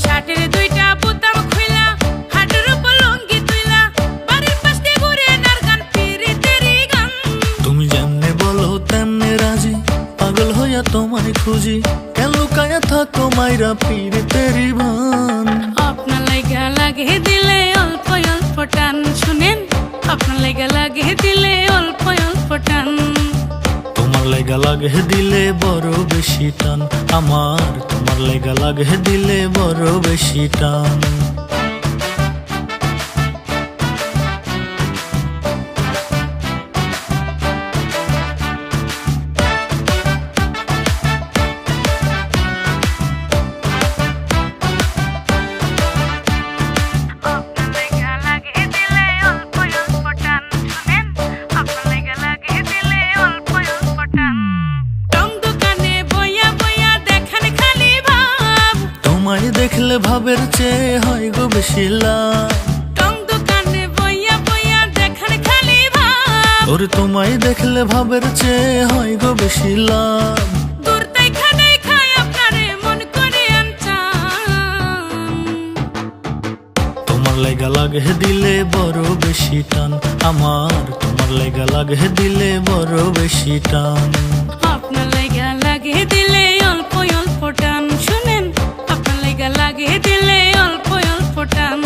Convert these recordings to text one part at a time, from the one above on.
শার্টের দুইটা বোতাম খুইলা হাটের উপর লুঙ্গি তুইলা বাড়ির পাশ দিয়ে ঘুরে নার গান পিরিতেরি গান। তুমি যেমনে বলো তেমনে রাজি, পাগল হইয়া তোমায় খুঁজি, কেন লুকায়া থাকো মাইরা পিরিতেরি ভান। আপনার লাইগা লাগে দিলে অল্প অল্প টান, শুনেন আপনার লাইগা লাগে দিলে অল্প অল্প টান। তোমার লেগা লাগে দিলে বড় বেশি টান, আমার তোমার লেগা লাগে দিলে বড় বেশি টান। তোমায় দেখলে ভাবের চেয়ে হয় গো বেশি লাভ, টং দোকানে বইয়া বইয়া দেখার খালি ভাব। ওরে তোমায় দেখলে ভাবের চেয়ে হয় গো বেশি লাভ। দূর দেখা দেখাই আপনারে মন করে আনচান। তোমার লেগা লাগে দিলে বড় বেশি টান, আমার তোমার লেগা লাগে দিলে বড় বেশি টান। আপনার লাইগা লাগে দিলে অল্প অল্প টান, শুনেন আপনার লাইগা লাগে দিলে অল্প অল্প টান।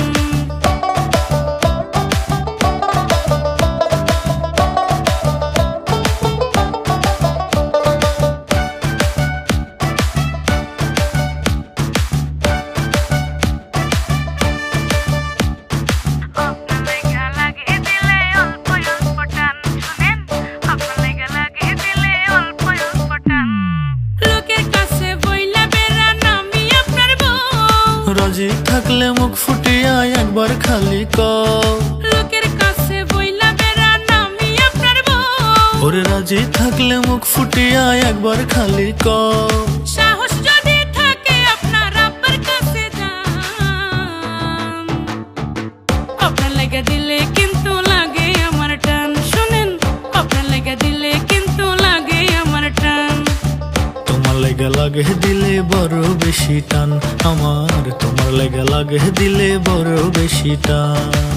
রাজি থাকলে মুখ ফুটিয়া একবার খালি কও, লোকের কাছে বইলা বেড়ান আমি আপনার বউ। ওরে রাজি থাকলে মুখ ফুটিয়া একবার খালি কও। সাহস যদি থাকে আপনার আব্বার কাছে যান, আপনার লাগা দিলে কিন্তু লাগে আমার টান, শুনেন আপনার লাগা দিলে কিন্তু লাগে আমার টান। তোমার লেগা লাগে দিলে বড় বেশি টান, আমার তোমার লেগা লাগে দিলে বড় বেশি টান।